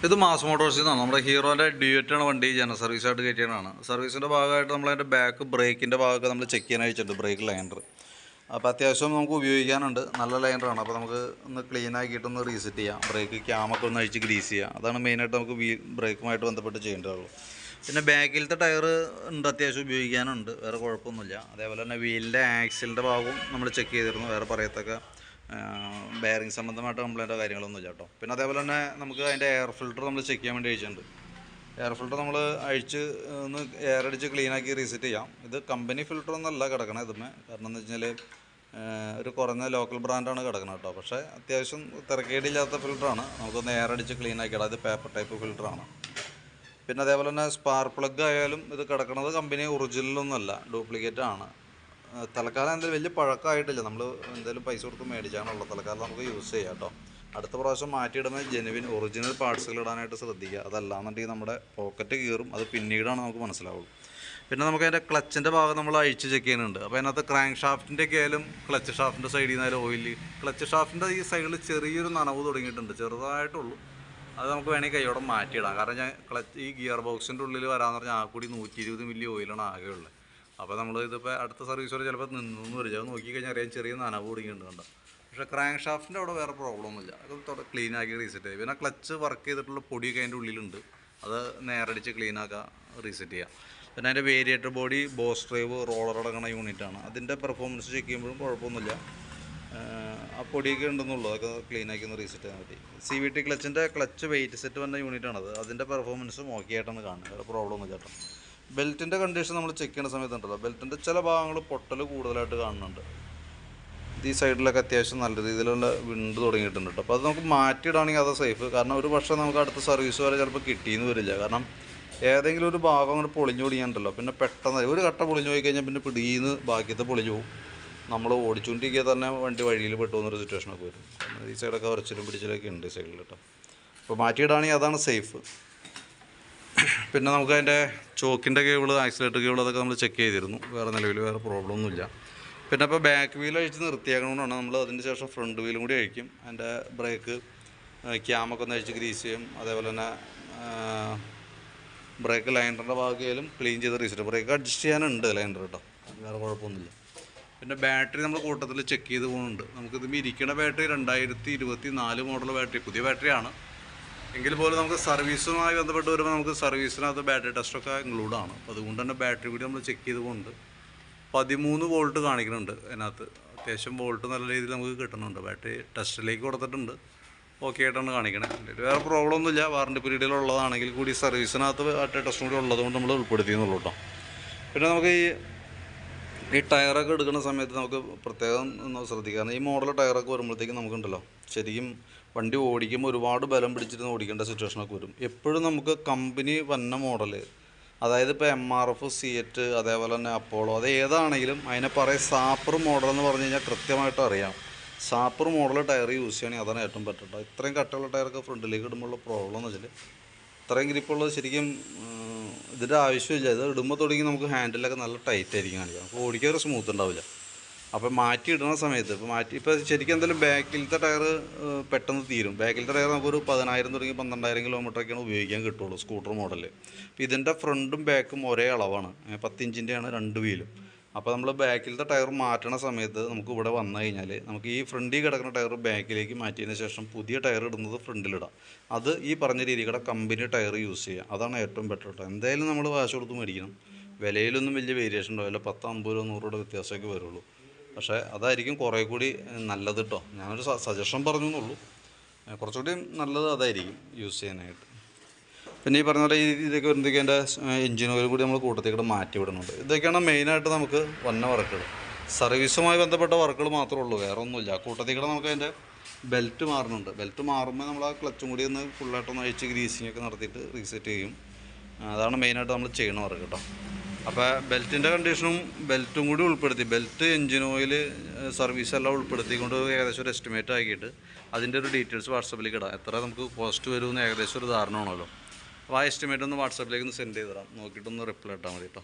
ഇത് മാസ് മോട്ടോഴ്സിൽ നിന്നാണ്. നമ്മുടെ ഹീറോൻ്റെ ഡ്യൂറ്റാണ് വണ്ടി ജന സർവീസായിട്ട് കയറ്റിയതാണ്. സർവീസിൻ്റെ ഭാഗമായിട്ട് നമ്മളതിൻ്റെ ബാക്ക് ബ്രേക്കിൻ്റെ ഭാഗമൊക്കെ നമ്മൾ ചെക്ക് ചെയ്യാൻ അയച്ചിട്ടുണ്ട്, ബ്രേക്ക് ലൈനർ. അപ്പോൾ അത്യാവശ്യം നമുക്ക് ഉപയോഗിക്കാനുണ്ട്, നല്ല ലൈനറാണ്. അപ്പോൾ നമുക്ക് ഒന്ന് ക്ലീൻ ആക്കിയിട്ടൊന്ന് റീസെറ്റ് ചെയ്യാം, ബ്രേക്ക് ക്യാമൊക്കെ ഒന്ന് അഴിച്ച് ഗ്രീസ് ചെയ്യാം. അതാണ് മെയിനായിട്ട് നമുക്ക് ബ്രേക്കുമായിട്ട് ബന്ധപ്പെട്ട് ചെയ്യേണ്ടതുള്ളൂ. പിന്നെ ബാക്കിലത്തെ ടയർ ഉണ്ട്, അത്യാവശ്യം ഉപയോഗിക്കാനുണ്ട്, വേറെ കുഴപ്പമൊന്നുമില്ല. അതേപോലെ തന്നെ വീലിൻ്റെ ആക്സിലിൻ്റെ ഭാഗവും നമ്മൾ ചെക്ക് ചെയ്തിരുന്നു, വേറെ പറയത്തക്ക ബെയറിംഗ് സംബന്ധമായിട്ട് കംപ്ലൈൻറ്റോ കാര്യങ്ങളൊന്നുമില്ല കേട്ടോ. പിന്നെ അതേപോലെ തന്നെ നമുക്ക് അതിൻ്റെ എയർ ഫിൽറ്റർ നമ്മൾ ചെക്ക് ചെയ്യാൻ വേണ്ടി അയച്ചിട്ടുണ്ട്. എയർ ഫിൽറ്റർ നമ്മൾ അഴിച്ച് ഒന്ന് എയർ അടിച്ച് ക്ലീനാക്കി റീസെറ്റ് ചെയ്യാം. ഇത് കമ്പനി ഫിൽറ്റർ ഒന്നല്ല കിടക്കണം ഇതുമേ, കാരണം എന്ന് വെച്ച് കഴിഞ്ഞാൽ ഒരു കുറഞ്ഞ ലോക്കൽ ബ്രാൻഡാണ് കിടക്കുന്നത് കേട്ടോ. പക്ഷേ അത്യാവശ്യം തിരക്കേടില്ലാത്ത ഫിൽറ്ററാണ്, നമുക്കൊന്ന് എയർ അടിച്ച് ക്ലീനാക്കിയിടാം. ഇത് പേപ്പർ ടൈപ്പ് ഫിൽറ്ററാണ്. പിന്നെ അതേപോലെ തന്നെ സ്പാർക്ക് പ്ലഗ് ആയാലും ഇത് കിടക്കുന്നത് കമ്പനി ഒറിജിനലൊന്നുമല്ല, ഡ്യൂപ്ലിക്കേറ്റ് ആണ്. തൽക്കാലം എന്തായാലും വലിയ പഴക്കമായിട്ടില്ല, നമ്മൾ എന്തായാലും പൈസ കൊടുത്ത് മേടിച്ചാണുള്ളത്. തൽക്കാലം നമുക്ക് യൂസ് ചെയ്യാം കേട്ടോ. അടുത്ത പ്രാവശ്യം മാറ്റിയിടുമ്പോൾ ജെനുവിൻ ഒറിജിനൽ പാർട്സുകൾ ഇടാനായിട്ട് ശ്രദ്ധിക്കുക. അതല്ലാന്നുണ്ടെങ്കിൽ നമ്മുടെ പോക്കറ്റ് കീറും, അത് പിന്നീടാണ് നമുക്ക് മനസ്സിലാവുള്ളൂ. പിന്നെ നമുക്ക് അതിൻ്റെ ക്ലച്ചിൻ്റെ ഭാഗം നമ്മൾ അഴിച്ച് ചെക്ക് ചെയ്യുന്നുണ്ട്. അപ്പോൾ അതിനകത്ത് ക്രാങ്ക് ഷാഫ്റ്റിൻ്റെ ഒക്കെ ആയാലും ക്ലച്ച് ഷാഫ്റ്റിൻ്റെ സൈഡിൽ നിന്നായാലും ഓയിൽ, ക്ലച്ച് ഷാഫ്റ്റിൻ്റെ ഈ സൈഡിൽ ചെറിയൊരു നനവ് തുടങ്ങിയിട്ടുണ്ട്, ചെറുതായിട്ടുള്ളൂ. അത് നമുക്ക് വേണമെങ്കിൽ കൈയോടെ മാറ്റിയിടാം. കാരണം ഞാൻ ഈ ഗിയർ ബോക്സിൻ്റെ ഉള്ളിൽ വരാമെന്ന് പറഞ്ഞാൽ ആ കൂടി 120 മില്ലി ഓയിലാണ് ആകെയുള്ളത്. അപ്പോൾ നമ്മൾ ഇതിപ്പോൾ അടുത്ത സർവീസ് വരെ ചിലപ്പോൾ നിന്നു വരിക, അത് നോക്കിക്കഴിഞ്ഞാൽ അറിയാൻ ചെറിയ നനവ് തുടങ്ങിയിട്ടുണ്ട് കണ്ടോ. പക്ഷേ ക്രാങ്ക് ഷാഫ്റ്റിൻ്റെ അവിടെ വേറെ പ്രോബ്ലം ഒന്നുമില്ല, അത് ക്ലീൻ ആക്കി റീസെറ്റ് ചെയ്യും. പിന്നെ ക്ലച്ച് വർക്ക് ചെയ്തിട്ടുള്ള പൊടിയൊക്കെ അതിൻ്റെ ഉള്ളിലുണ്ട്, അത് നേരടിച്ച് ക്ലീൻ ആക്കുക, റീസെറ്റ് ചെയ്യാം. പിന്നെ അതിൻ്റെ variator body, boss drive, roller അടങ്ങുന്ന യൂണിറ്റാണ്. അതിൻ്റെ പെർഫോമൻസ് ചെക്ക് ചെയ്യുമ്പോഴും കുഴപ്പമൊന്നുമില്ല, ആ പൊടിയൊക്കെ ഉണ്ടെന്നുള്ളൂ, അതൊക്കെ ക്ലീനാക്കി ഒന്ന് റീസെറ്റ് ചെയ്യാൻ മതി. CVT ക്ലച്ചിൻ്റെ ക്ലച്ച് വെയിറ്റ് സെറ്റ് വന്ന യൂണിറ്റാണത്, അതിൻ്റെ പെർഫോമൻസും ഓക്കെ ആയിട്ടാണ് കാണുന്നത്, വേറെ പ്രോബ്ലം ഒന്നും ചേട്ടാ. ബെൽറ്റിൻ്റെ കണ്ടീഷൻ നമ്മൾ ചെക്ക് ചെയ്യുന്ന സമയത്തുണ്ടല്ലോ, ബെൽറ്റിൻ്റെ ചില ഭാഗങ്ങൾ പൊട്ടൽ കൂടുതലായിട്ട് കാണുന്നുണ്ട്. ഈ സൈഡിലൊക്കെ അത്യാവശ്യം നല്ല രീതിയിലുള്ള വിണ്ട് തുടങ്ങിയിട്ടുണ്ട് കേട്ടോ. അപ്പോൾ അത് നമുക്ക് മാറ്റിയിടാണെങ്കിൽ അത് സേഫ്. കാരണം ഒരു പക്ഷേ നമുക്ക് അടുത്ത സർവീസ് വരെ ചിലപ്പോൾ കിട്ടിയെന്ന് വരില്ല. കാരണം ഏതെങ്കിലും ഒരു ഭാഗം അങ്ങോട്ട് പൊളിഞ്ഞു പൊടിയാണ്ടല്ലോ, പിന്നെ പെട്ടെന്ന് ഒരു കട്ട പൊളിഞ്ഞു പോയി കഴിഞ്ഞാൽ പിന്നെ പിടിയിന്ന് ബാക്കിയത്തെ പൊളിഞ്ഞു പോകും. നമ്മൾ ഓടിച്ചുകൊണ്ടിരിക്കുക തന്നെ വണ്ടി വഴിയിൽ പെട്ടുപോകുന്നൊരു സിറ്റുവേഷനൊക്കെ വരും. ഈ സൈഡൊക്കെ ഉരച്ചിലും പിടിച്ചിലൊക്കെ ഉണ്ട് ഈ സൈഡിൽ കേട്ടോ. അപ്പോൾ മാറ്റിയിടാണെങ്കിൽ അതാണ് സേഫ്. പിന്നെ നമുക്ക് അതിൻ്റെ ചോക്കിൻ്റെ കേബിൾ, ആക്സിലേറ്റർ കേബിൾ, അതൊക്കെ നമ്മൾ ചെക്ക് ചെയ്തിരുന്നു, വേറെ നിലവിൽ വേറെ പ്രോബ്ലം ഒന്നുമില്ല. പിന്നെ അപ്പോൾ ബാക്ക് വീൽ അഴിച്ച് നിർത്തിയാക്കണമെന്നാണ് നമ്മൾ. അതിന് ശേഷം ഫ്രണ്ട് വീലും കൂടി അഴിക്കും. അതിൻ്റെ ബ്രേക്ക് ക്യാമൊക്കെ ഒന്ന് അഴിച്ച് ഗ്രീസ് ചെയ്യും. അതേപോലെ തന്നെ ബ്രേക്ക് ലൈനറിൻ്റെ ഭാഗമായാലും ക്ലീൻ ചെയ്ത് റീസെറ്റ്. ബ്രേക്ക് അഡ്ജസ്റ്റ് ചെയ്യാനുണ്ട് ലൈനർ കേട്ടോ, വേറെ കുഴപ്പമൊന്നുമില്ല. പിന്നെ ബാറ്ററി നമ്മൾ കൂട്ടത്തിൽ ചെക്ക് ചെയ്ത് പോകുന്നുണ്ട്. നമുക്കിത് ഇരിക്കുന്ന ബാറ്ററി 2024 മോഡൽ ബാറ്ററി, പുതിയ ബാറ്ററിയാണ്. എങ്കിൽ പോലും നമുക്ക് സർവീസുമായി ബന്ധപ്പെട്ട് വരുമ്പോൾ നമുക്ക് സർവീസിനകത്ത് ബാറ്ററി ടെസ്റ്റൊക്കെ ഇൻക്ലൂഡാണ്. അപ്പോൾ അതുകൊണ്ട് തന്നെ ബാറ്ററി കൂടി നമ്മൾ ചെക്ക് ചെയ്ത് പോകുന്നുണ്ട്. 13 വോൾട്ട് കാണിക്കുന്നുണ്ട് അതിനകത്ത്, അത്യാവശ്യം വോൾട്ട് നല്ല രീതിയിൽ നമുക്ക് കിട്ടുന്നുണ്ട്. ബാറ്ററി ടെസ്റ്റിലേക്ക് കൊടുത്തിട്ടുണ്ട്, ഓക്കെ ആയിട്ടാണ് കാണിക്കണേ. വേറെ പ്രോബ്ലം ഒന്നുമില്ല. വാറണ്ടി പീരീഡിലുള്ളതാണെങ്കിൽ കൂടി സർവീസിനകത്ത് ബാറ്ററി ടെസ്റ്റും കൂടി ഉള്ളതുകൊണ്ട് നമ്മൾ ഉൾപ്പെടുത്തിയെന്നുള്ളൂ കേട്ടോ. പിന്നെ നമുക്ക് ഈ ടയറൊക്കെ എടുക്കുന്ന സമയത്ത് നമുക്ക് പ്രത്യേകം ഒന്ന് ശ്രദ്ധിക്കാം. ഈ മോഡൽ ടയറൊക്കെ വരുമ്പോഴത്തേക്കും നമുക്കുണ്ടല്ലോ, ശരിക്കും വണ്ടി ഓടിക്കുമ്പോൾ ഒരുപാട് ബലം പിടിച്ചിരുന്ന് ഓടിക്കേണ്ട സിറ്റുവേഷനൊക്കെ വരും. എപ്പോഴും നമുക്ക് കമ്പനി വന്ന മോഡൽ, അതായത് ഇപ്പോൾ MRF, സിയറ്റ്, അതേപോലെ തന്നെ അപ്പോളോ, അത് ഏതാണെങ്കിലും അതിനെ പറയും സാപ്പർ മോഡൽ എന്ന് പറഞ്ഞു കഴിഞ്ഞാൽ കൃത്യമായിട്ട് അറിയാം. സാപ്പർ മോഡൽ ടയർ യൂസ് ചെയ്യണമെങ്കിൽ അതാണ് ഏറ്റവും പറ്റുക. ഇത്രയും കട്ടുള്ള ടയറൊക്കെ ഫ്രണ്ടിലേക്ക് ഇടുമ്പോഴുള്ള പ്രോബ്ലം എന്ന് വെച്ചാൽ ഇത്രയും ഗ്രിപ്പുള്ളത് ശരിക്കും ഇതിൻ്റെ ആവശ്യമില്ല. ഇത് ഇടുമ്പോൾ തുടങ്ങി നമുക്ക് ഹാൻഡിലൊക്കെ നല്ല ടൈറ്റ് ആയിരിക്കും കാണിക്കുക, അപ്പോൾ ഓടിക്കാൻ ഒരു സ്മൂത്ത് ഉണ്ടാവില്ല. അപ്പോൾ മാറ്റി ഇടുന്ന സമയത്ത് ഇപ്പോൾ ശരിക്കും എന്തായാലും ബാക്കിലത്തെ ടയർ പെട്ടെന്ന് തീരും. ബാക്കിലത്തെ ടയർ നമുക്കൊരു 10,000 തുടങ്ങി 12,000 കിലോമീറ്ററൊക്കെയാണ് ഉപയോഗിക്കാൻ കിട്ടുള്ളൂ സ്കൂട്ടർ മോഡൽ. അപ്പോൾ ഇതിൻ്റെ ഫ്രണ്ടും ബാക്കും ഒരേ അളവാണ്, 10 ഇഞ്ചിൻ്റെയാണ് രണ്ട് വീലും. അപ്പോൾ നമ്മൾ ബാക്കിലത്തെ ടയർ മാറ്റണ സമയത്ത് നമുക്ക് ഇവിടെ വന്നു കഴിഞ്ഞാൽ നമുക്ക് ഈ ഫ്രണ്ടിൽ കിടക്കുന്ന ടയർ ബാക്കിലേക്ക് മാറ്റിയതിന് ശേഷം പുതിയ ടയർ ഇടുന്നത് ഫ്രണ്ടിലിടാം. അത് ഈ പറഞ്ഞ രീതിയുടെ കമ്പനി ടയർ യൂസ് ചെയ്യുക, അതാണ് ഏറ്റവും ബെറ്റർ കേട്ടോ. എന്തായാലും നമ്മൾ കാശ് കൊടുത്ത് മേടിക്കണം. വിലയിലൊന്നും വലിയ വേരിയേഷൻ ഉണ്ടാവില്ല, 10, 50 രൂപ, 100 രൂപ വ്യത്യാസമൊക്കെ വരുള്ളൂ. പക്ഷേ അതായിരിക്കും കുറേ കൂടി നല്ലത് കേട്ടോ. ഞാനൊരു സജഷൻ പറഞ്ഞു എന്നുള്ളൂ, കുറച്ചുകൂടി നല്ലത് അതായിരിക്കും യൂസ് ചെയ്യാനായിട്ട്. പിന്നെ ഈ പറഞ്ഞ പോലെ ഇതൊക്കെ വരുമ്പോഴത്തേക്കും എൻ്റെ എഞ്ചിൻ ഓയിൽ കൂടി നമ്മൾ കൂട്ടത്തേക്കൂടെ മാറ്റി വിടുന്നുണ്ട്. ഇതൊക്കെയാണ് മെയിനായിട്ട് നമുക്ക് വന്ന വർക്കുകൾ. സർവീസുമായി ബന്ധപ്പെട്ട വർക്കുകൾ മാത്രമേ ഉള്ളൂ, വേറെ ഒന്നുമില്ല. കൂട്ടത്തേക്കൂടെ നമുക്ക് അതിൻ്റെ ബെൽറ്റ് മാറുന്നുണ്ട്. ബെൽറ്റ് മാറുമ്പോൾ നമ്മൾ ആ ക്ലച്ചും കൂടി ഒന്ന് ഫുള്ളായിട്ടൊന്ന് അഴിച്ച് ഗ്രീസിങ് ഒക്കെ നടത്തിയിട്ട് റീസെറ്റ് ചെയ്യും. അതാണ് മെയിനായിട്ട് നമ്മൾ ചെയ്യണ വർക്ക് കേട്ടോ. അപ്പോൾ ബെൽറ്റിൻ്റെ കണ്ടീഷനും ബെൽറ്റും കൂടി ഉൾപ്പെടുത്തി, ബെൽറ്റ്, എഞ്ചിൻ ഓയിൽ, സർവീസ് എല്ലാം ഉൾപ്പെടുത്തിക്കൊണ്ട് ഏകദേശം ഒരു എസ്റ്റിമേറ്റ് ആക്കിയിട്ട് അതിൻ്റെ ഒരു ഡീറ്റെയിൽസ് വാട്സപ്പിലേക്ക് ഇടാം. എത്ര നമുക്ക് കോസ്റ്റ് വരുമെന്ന് ഏകദേശം ഒരു ധാരണ ആണല്ലോ. അപ്പോൾ ആ എസ്റ്റിമേറ്റ് ഒന്ന് വാട്സപ്പിലേക്ക് ഒന്ന് സെൻഡ് ചെയ്ത് തരാം, നോക്കിയിട്ടൊന്ന് റിപ്ലൈ ഇട്ടാൽ മതി കേട്ടോ.